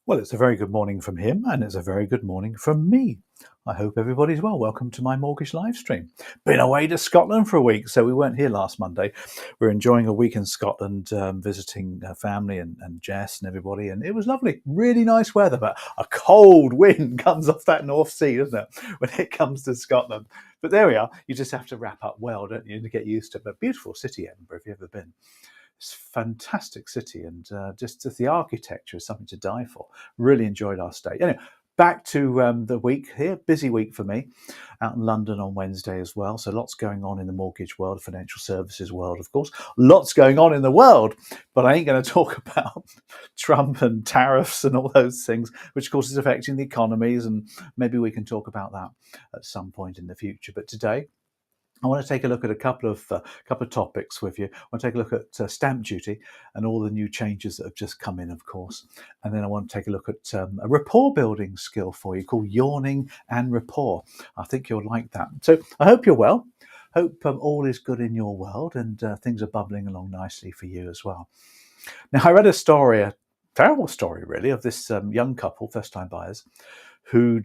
Well, it's a very good morning from him, and it's a very good morning from me. I hope everybody's well. Welcome to my mortgage live stream. Been away to Scotland for a week, so we weren't here last Monday. We're enjoying a week in Scotland, visiting family and Jess and everybody, and it was lovely. Really nice weather, but a cold wind comes off that North Sea, doesn't it, when it comes to Scotland? But there we are. You just have to wrap up well, don't you, to get used to it. But beautiful city, Edinburgh, if you've ever been. It's a fantastic city, and just the architecture is something to die for. Really enjoyed our stay. Anyway, back to the week here. Busy week for me. Out in London on Wednesday as well. So lots going on in the mortgage world, financial services world, of course. Lots going on in the world, but I ain't going to talk about Trump and tariffs and all those things, which of course is affecting the economies, and maybe we can talk about that at some point in the future. But today, I want to take a look at a couple of topics with you. I want to take a look at stamp duty and all the new changes that have just come in, of course. And then I want to take a look at a rapport building skill for you called Yawning and Rapport. I think you'll like that. So I hope you're well. Hope all is good in your world and things are bubbling along nicely for you as well. Now, I read a story, a terrible story really, of this young couple, first-time buyers, who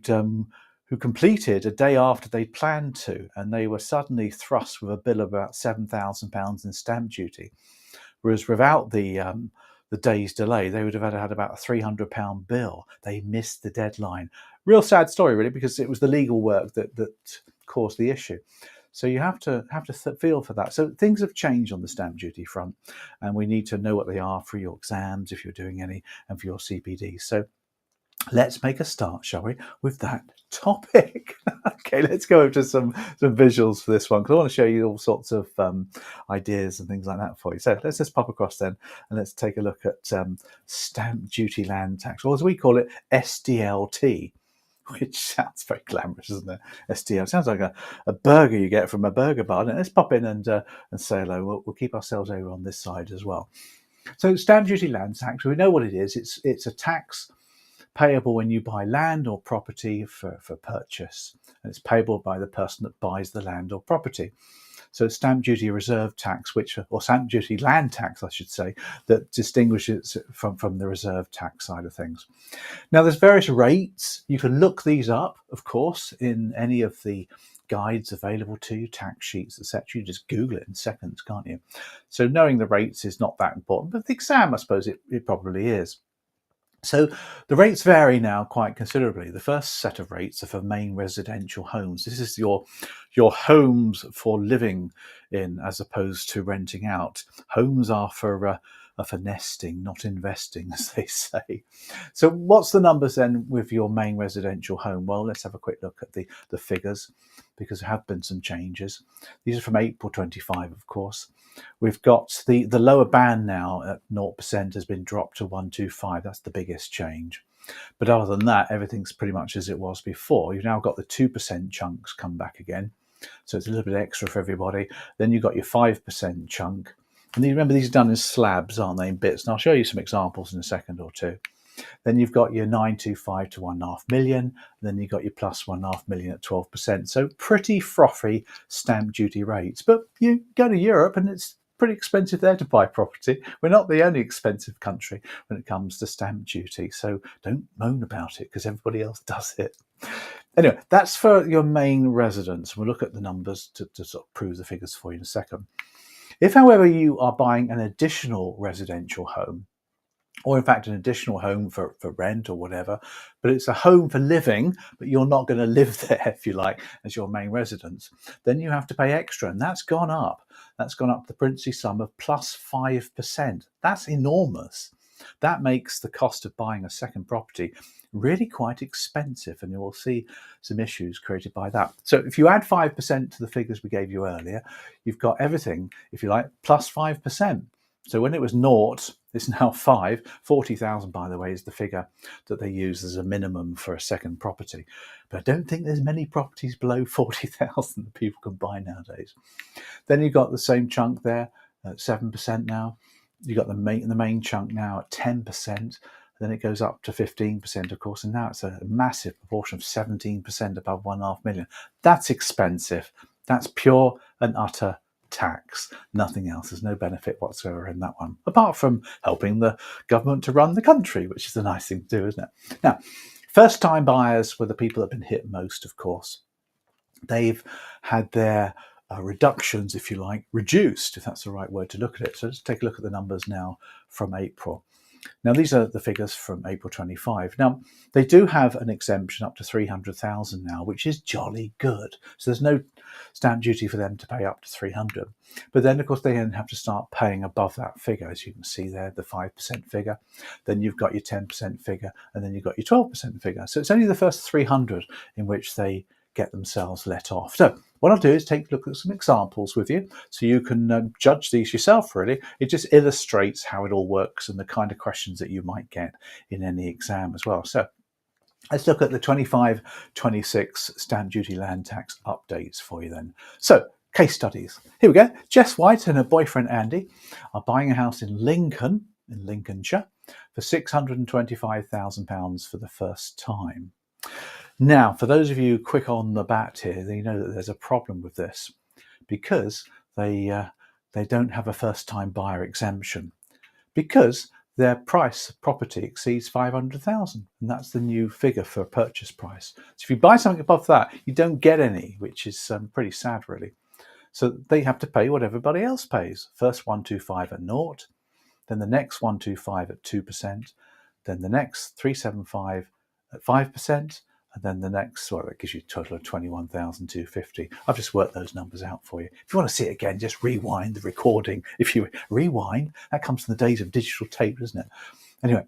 completed a day after they planned to, and they were suddenly thrust with a bill of about £7,000 in stamp duty, whereas without the day's delay, they would have had about a £300 bill. They missed the deadline. Real sad story, really, because it was the legal work that caused the issue. So you have to feel for that. So things have changed on the stamp duty front, and we need to know what they are for your exams, if you're doing any, and for your CPD. So let's make a start, shall we, with that topic. Okay, let's go over to some visuals for this one, because I want to show you all sorts of ideas and things like that for you. So let's just pop across then, and let's take a look at stamp duty land tax, or as we call it, SDLT, which sounds very glamorous, doesn't it? SDLT sounds like a burger you get from a burger bar. Let's pop in and say hello. We'll keep ourselves over on this side as well. So stamp duty land tax, we know what it is. It's a tax payable when you buy land or property for purchase, and it's payable by the person that buys the land or property. So stamp duty reserve tax, or stamp duty land tax, I should say, that distinguishes it from the reserve tax side of things. Now, there's various rates. You can look these up, of course, in any of the guides available to you, tax sheets, etc. You just Google it in seconds, can't you? So knowing the rates is not that important, but the exam, I suppose it probably is. So the rates vary now quite considerably. The first set of rates are for main residential homes. This is your homes for living in, as opposed to renting out. Homes are for nesting, not investing, as they say. So what's the numbers then with your main residential home? Well, let's have a quick look at the figures, because there have been some changes. These are from April 25, of course. We've got the lower band now at 0% has been dropped to 125. That's the biggest change. But other than that, everything's pretty much as it was before. You've now got the 2% chunks come back again. So it's a little bit extra for everybody. Then you've got your 5% chunk. And remember, these are done in slabs, aren't they, in bits? And I'll show you some examples in a second or two. Then you've got your 925 to 1.5 million. Then you've got your plus 1.5 million at 12%. So pretty frothy stamp duty rates. But you go to Europe and it's pretty expensive there to buy property. We're not the only expensive country when it comes to stamp duty. So don't moan about it, because everybody else does it. Anyway, that's for your main residence. We'll look at the numbers to sort of prove the figures for you in a second. If, however, you are buying an additional residential home, or in fact an additional home for rent or whatever, but it's a home for living, but you're not going to live there, if you like, as your main residence, then you have to pay extra, and that's gone up. That's gone up the princely sum of plus 5%. That's enormous. That makes the cost of buying a second property really quite expensive, and you will see some issues created by that. So if you add 5% to the figures we gave you earlier, you've got everything, if you like, plus 5%. So when it was naught, it's now 5. 40,000, by the way, is the figure that they use as a minimum for a second property. But I don't think there's many properties below 40,000 that people can buy nowadays. Then you've got the same chunk there at 7% now. You've got the main chunk now at 10%. Then it goes up to 15%, of course, and now it's a massive proportion of 17% above 1.5 million. That's expensive. That's pure and utter tax, nothing else. There's no benefit whatsoever in that one, apart from helping the government to run the country, which is a nice thing to do, isn't it? Now, first-time buyers were the people that have been hit most, of course. They've had their reductions, if you like, reduced, if that's the right word to look at it. So let's take a look at the numbers now from April. Now, these are the figures from April 25. Now, they do have an exemption up to 300,000 now, which is jolly good. So there's no stamp duty for them to pay up to 300. But then, of course, they then have to start paying above that figure. As you can see there, the 5% figure. Then you've got your 10% figure, and then you've got your 12% figure. So it's only the first 300 in which they get themselves let off. So what I'll do is take a look at some examples with you so you can judge these yourself, really. It just illustrates how it all works and the kind of questions that you might get in any exam as well. So let's look at the 25-26 stamp duty land tax updates for you then. So case studies. Here we go. Jess White and her boyfriend Andy are buying a house in Lincoln, in Lincolnshire, for £625,000 for the first time. Now, for those of you quick on the bat here, you know that there's a problem with this because they don't have a first-time buyer exemption because their property exceeds 500,000, and that's the new figure for a purchase price. So if you buy something above that, you don't get any, which is pretty sad, really. So they have to pay what everybody else pays. First 125 at 0, then the next 125 at 2%, then the next 375 at 5%. And then the next, well, that gives you a total of 21,250. I've just worked those numbers out for you. If you want to see it again, just rewind the recording. If you rewind, that comes from the days of digital tape, doesn't it? Anyway,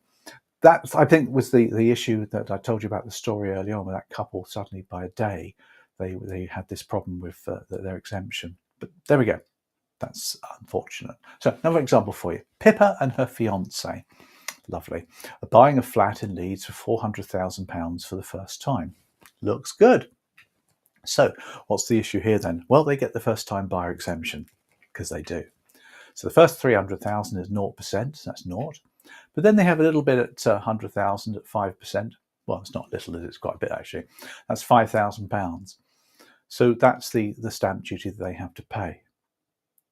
that I think was the issue that I told you about the story early on, with that couple suddenly by a day, they had this problem with their exemption. But there we go. That's unfortunate. So another example for you. Pippa and her fiance. Lovely. Buying a flat in Leeds for £400,000 for the first time. Looks good. So what's the issue here then? Well, they get the first time buyer exemption because they do. So the first 300,000 is 0%, that's 0. But then they have a little bit at 100,000 at 5%. Well, it's not little, it's quite a bit actually. That's £5,000. So that's the stamp duty that they have to pay,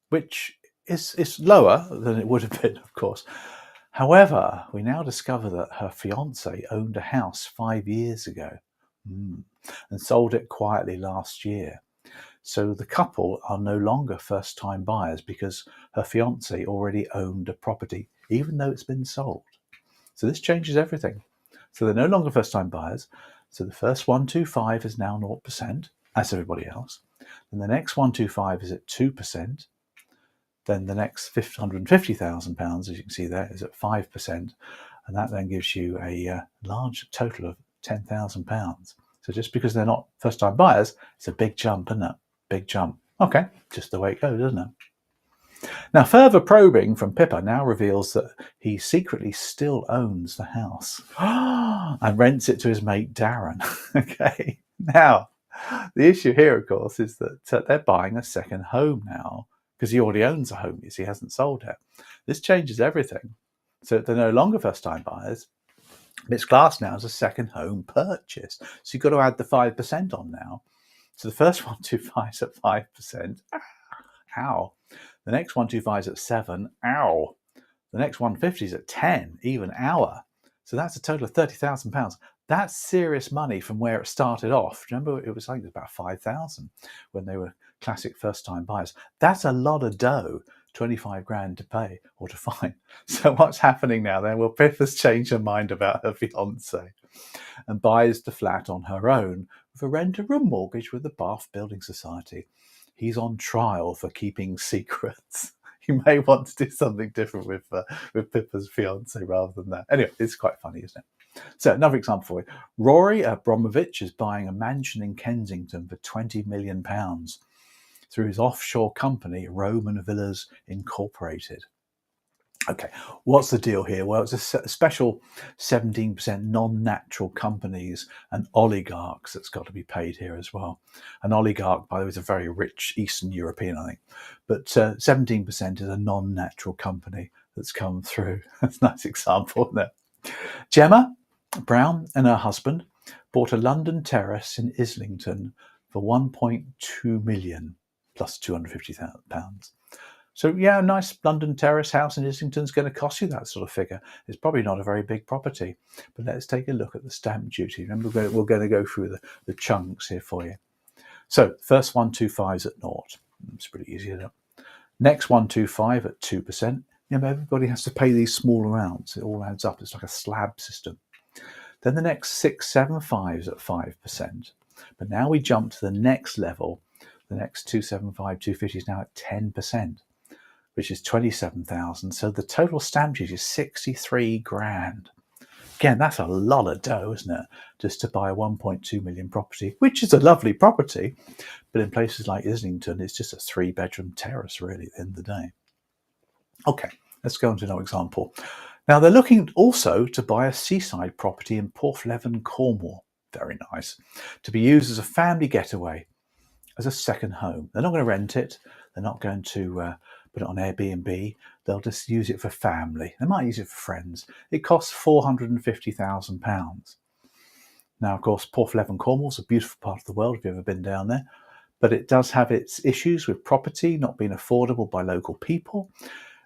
which is lower than it would have been, of course. However, we now discover that her fiance owned a house 5 years ago and sold it quietly last year. So the couple are no longer first-time buyers because her fiance already owned a property, even though it's been sold. So this changes everything. So they're no longer first-time buyers. So the first 125 is now 0%, as everybody else. Then the next 125 is at 2%. Then the next £150,000, as you can see there, is at 5%. And that then gives you a large total of £10,000. So just because they're not first-time buyers, it's a big jump, isn't it? Big jump. Okay, just the way it goes, isn't it? Now, further probing from Pippa now reveals that he secretly still owns the house and rents it to his mate Darren. Okay, now, the issue here, of course, is that they're buying a second home now, because he already owns a home, he hasn't sold it. This changes everything. So they're no longer first-time buyers. It's classed now as a second home purchase. So you've got to add the 5% on now. So the first 125 is at 5%. Ow. The next 125 is at 7. Ow. The next 150 is at 10, even hour. So that's a total of £30,000. That's serious money from where it started off. Remember, it was like about 5,000 when they were classic first-time buyers. That's a lot of dough, 25 grand to pay or to find. So what's happening now then? Well, Pippa's changed her mind about her fiance and buys the flat on her own with a rent-a-room mortgage with the Bath Building Society. He's on trial for keeping secrets. You may want to do something different with Pippa's fiance rather than that. Anyway, it's quite funny, isn't it? So another example for you. Rory Abramovich is buying a mansion in Kensington for £20 million through his offshore company, Roman Villas Incorporated. Okay, what's the deal here? Well, it's a special 17% non-natural companies and oligarchs that's got to be paid here as well. An oligarch, by the way, is a very rich Eastern European, I think. But 17% is a non-natural company that's come through. That's a nice example, isn't it? Gemma Brown and her husband bought a London terrace in Islington for 1.2 million. plus £250,000. So yeah, a nice London terrace house in Islington is going to cost you that sort of figure. It's probably not a very big property, but let's take a look at the stamp duty. Remember, we're going to go through the chunks here for you. So first 125 is at 0. It's pretty easy, isn't it? Next 125 at 2%. Everybody has to pay these small amounts. It all adds up. It's like a slab system. Then the next 675 is at 5%. But now we jump to the next level. The next 275, 250 is now at 10%, which is 27,000. So the total stamp duty is 63 grand. Again, that's a lot of dough, isn't it? Just to buy a 1.2 million property, which is a lovely property. But in places like Islington, it's just a 3-bedroom terrace, really, at the end of the day. Okay, let's go on to another example. Now, they're looking also to buy a seaside property in Porthleven, Cornwall. Very nice. To be used as a family getaway, as a second home. They're not going to rent it. They're not going to put it on Airbnb. They'll just use it for family. They might use it for friends. It costs £450,000. Now, of course, Porthleven, Cornwall is a beautiful part of the world if you've ever been down there. But it does have its issues with property not being affordable by local people.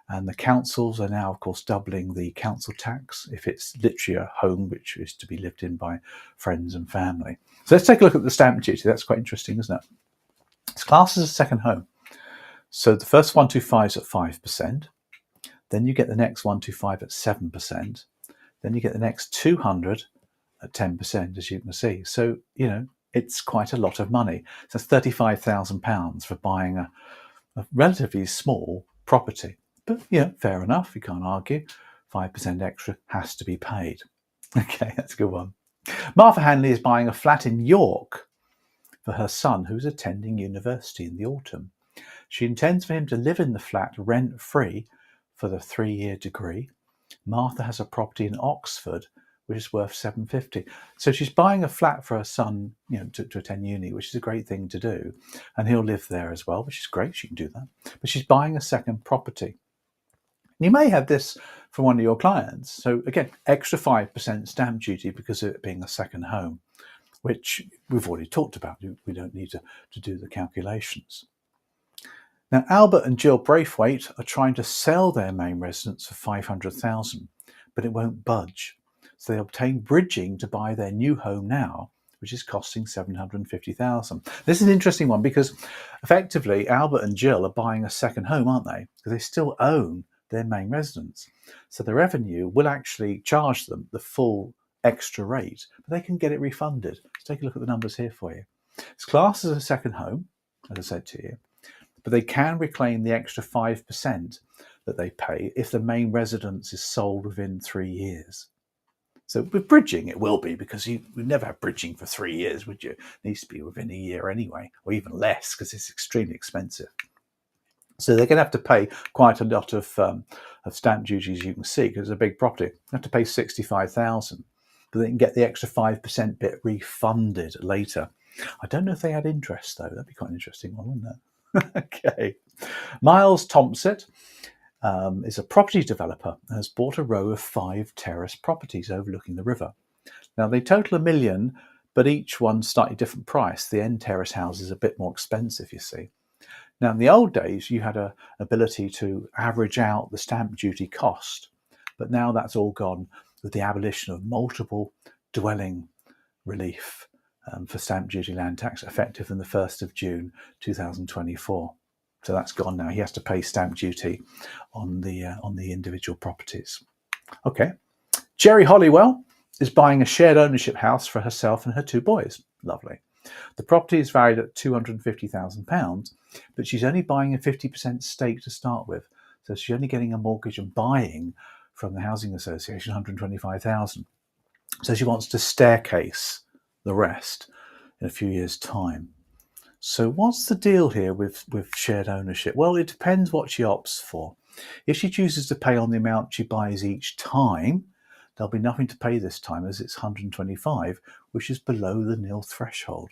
And the councils are now, of course, doubling the council tax if it's literally a home which is to be lived in by friends and family. So let's take a look at the stamp duty. That's quite interesting, isn't it? It's classed as a second home. So the first 125 is at 5%. Then you get the next 125 at 7%. Then you get the next 200 at 10%, as you can see. So, it's quite a lot of money. So that's £35,000 for buying a relatively small property. But, fair enough. You can't argue. 5% extra has to be paid. Okay, that's a good one. Martha Hanley is buying a flat in York for her son, who's attending university in the autumn. She intends for him to live in the flat rent-free for the 3-year degree. Martha has a property in Oxford, which is worth £750,000. So she's buying a flat for her son, to attend uni, which is a great thing to do. And he'll live there as well, which is great. She can do that. But she's buying a second property. You may have this from one of your clients. So again, extra 5% stamp duty because of it being a second home, which we've already talked about. We don't need to do the calculations. Now, Albert and Jill Braithwaite are trying to sell their main residence for $500,000, but it won't budge. So they obtain bridging to buy their new home now, which is costing $750,000. This is an interesting one because effectively Albert and Jill are buying a second home, aren't they? Because they still own their main residence. So the revenue will actually charge them the full extra rate, but they can get it refunded. Let's take a look at the numbers here for you. It's classed as a second home, as I said to you, but they can reclaim the extra 5% that they pay if the main residence is sold within 3 years. So with bridging, it will be, because you would never have bridging for 3 years, would you? It needs to be within a year anyway, or even less, because it's extremely expensive. So they're going to have to pay quite a lot of stamp duty, as you can see, because it's a big property. They have to pay $65,000, but they can get the extra 5% bit refunded later. I don't know if they had interest, though. That'd be quite an interesting one, wouldn't it? Okay. Miles Thompson is a property developer and has bought a row of 5 terrace properties overlooking the river. Now, they total $1 million, but each one's slightly different price. The end terrace house is a bit more expensive, you see. Now, in the old days, you had an ability to average out the stamp duty cost, but now that's all gone with the abolition of multiple dwelling relief for stamp duty land tax, effective from the 1st of June 2024. So that's gone now. He has to pay stamp duty on the individual properties. Okay. Jerry Hollywell is buying a shared ownership house for herself and her 2 boys. Lovely. The property is valued at £250,000, but she's only buying a 50% stake to start with. So she's only getting a mortgage and buying from the Housing Association £125,000. So she wants to staircase the rest in a few years' time. So what's the deal here with shared ownership? Well, it depends what she opts for. If she chooses to pay on the amount she buys each time, there'll be nothing to pay this time, as it's 125, which is below the nil threshold.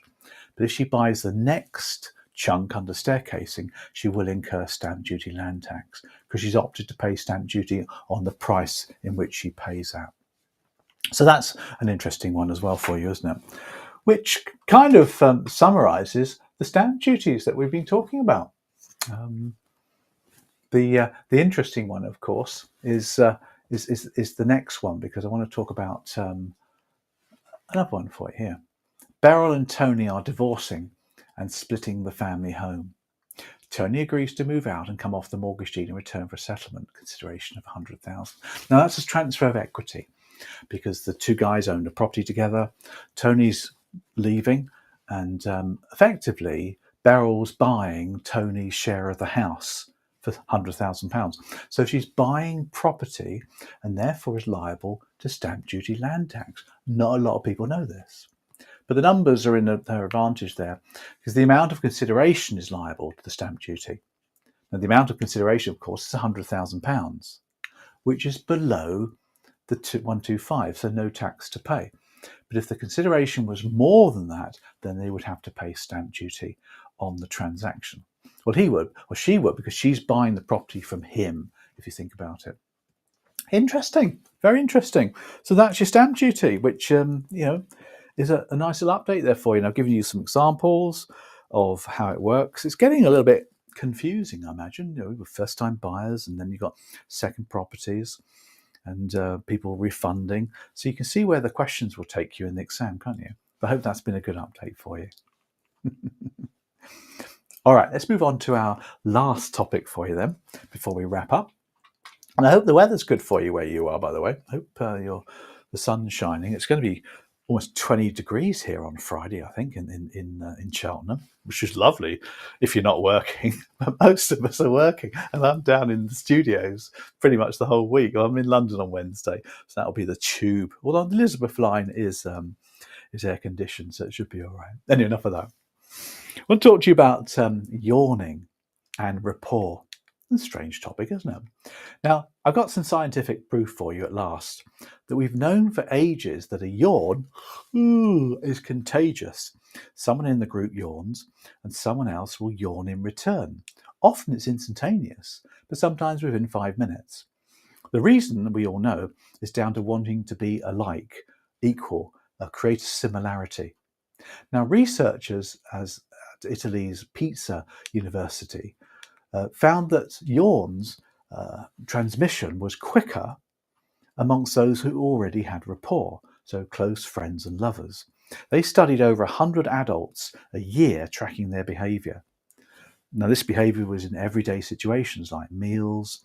But if she buys the next chunk under staircasing, she will incur stamp duty land tax, because she's opted to pay stamp duty on the price in which she pays that. So that's an interesting one as well for you, isn't it? Which kind of summarises the stamp duties that we've been talking about. The interesting one, of course, is the next one, because I want to talk about another one for you here. Beryl and Tony are divorcing and splitting the family home. Tony agrees to move out and come off the mortgage deed in return for a settlement consideration of $100,000. Now that's a transfer of equity, because the two guys owned a property together. Tony's leaving, and effectively Beryl's buying Tony's share of the house for £100,000. So she's buying property and therefore is liable to stamp duty, land tax. Not a lot of people know this, but the numbers are in their advantage there, because the amount of consideration is liable to the stamp duty. Now, the amount of consideration, of course, is £100,000, which is below the 125, so no tax to pay. But if the consideration was more than that, then they would have to pay stamp duty on the transaction. Well, he would, or she would, because she's buying the property from him, if you think about it. Interesting, very interesting. So that's your stamp duty, which is a nice little update there for you. And I've given you some examples of how it works. It's getting a little bit confusing, I imagine. With first-time buyers, and then you've got second properties, and people refunding. So you can see where the questions will take you in the exam, can't you? I hope that's been a good update for you. All right, let's move on to our last topic for you then, before we wrap up. And I hope the weather's good for you where you are, by the way. I hope the sun's shining. It's going to be almost 20 degrees here on Friday, I think, in Cheltenham, which is lovely if you're not working. But most of us are working, and I'm down in the studios pretty much the whole week. I'm in London on Wednesday, so that'll be the tube. Although the Elizabeth line is air conditioned, so it should be all right. Anyway, enough of that. I want to talk to you about yawning and rapport. It's a strange topic, isn't it? Now, I've got some scientific proof for you at last that we've known for ages that a yawn is contagious. Someone in the group yawns and someone else will yawn in return. Often it's instantaneous, but sometimes within 5 minutes. The reason, we all know, is down to wanting to be alike, equal, create a similarity. Now, researchers at Italy's Pisa University found that yawns transmission was quicker amongst those who already had rapport, so close friends and lovers. They studied over 100 adults a year, tracking their behaviour. Now, this behaviour was in everyday situations like meals,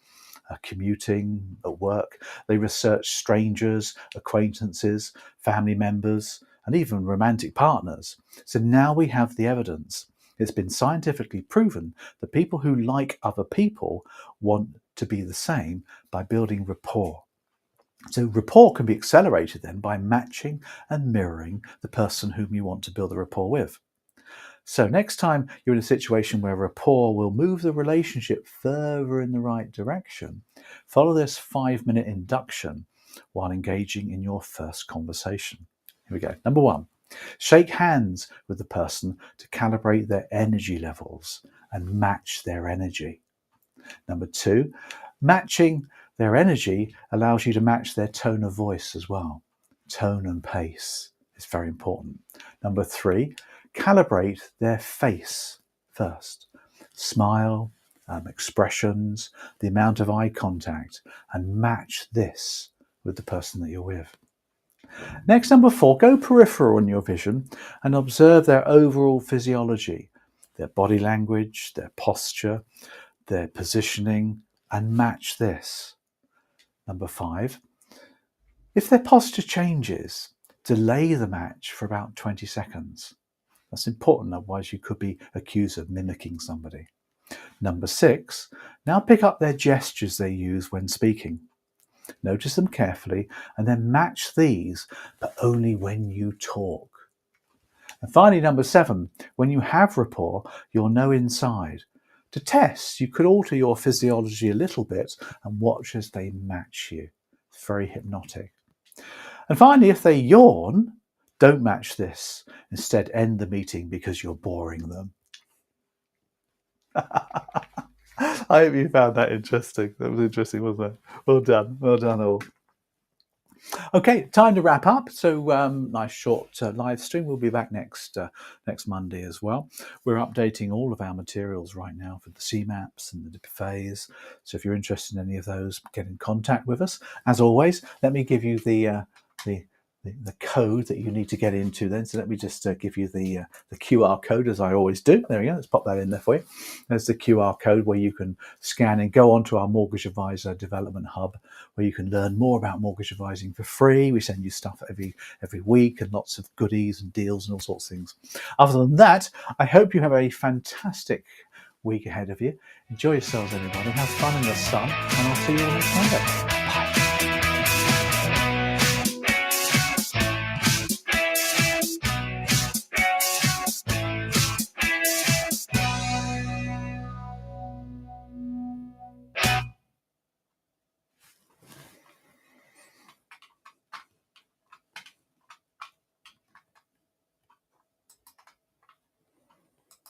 commuting, at work. They researched strangers, acquaintances, family members, and even romantic partners. So now we have the evidence. It's been scientifically proven that people who like other people want to be the same by building rapport. So rapport can be accelerated then by matching and mirroring the person whom you want to build a rapport with. So next time you're in a situation where rapport will move the relationship further in the right direction, follow this 5-minute induction while engaging in your first conversation. Here we go. Number 1, shake hands with the person to calibrate their energy levels and match their energy. Number 2, matching their energy allows you to match their tone of voice as well. Tone and pace is very important. Number 3, calibrate their face first. Smile, expressions, the amount of eye contact, and match this with the person that you're with. Next, number 4, go peripheral in your vision and observe their overall physiology, their body language, their posture, their positioning, and match this. Number 5, if their posture changes, delay the match for about 20 seconds. That's important, otherwise you could be accused of mimicking somebody. Number 6, now pick up their gestures they use when speaking. Notice them carefully and then match these, but only when you talk. And finally, number 7, when you have rapport, you'll know inside. To test, you could alter your physiology a little bit and watch as they match you. It's very hypnotic. And finally, if they yawn, don't match this. Instead, end the meeting because you're boring them. I hope you found that interesting. That was interesting, wasn't it? Well done all. Okay, time to wrap up. So nice short live stream. We'll be back next Monday as well. We're updating all of our materials right now for the CeMAPs and the behaviours. So if you're interested in any of those, get in contact with us. As always, let me give you the code that you need to get into then. So let me just give you the QR code, as I always do. There we go. Let's pop that in there for you. There's the QR code where you can scan and go onto our Mortgage Advisor Development Hub, where you can learn more about mortgage advising for free. We send you stuff every week and lots of goodies and deals and all sorts of things. Other than that, I hope you have a fantastic week ahead of you. Enjoy yourselves, everybody. Have fun in the sun, and I'll see you all next Monday.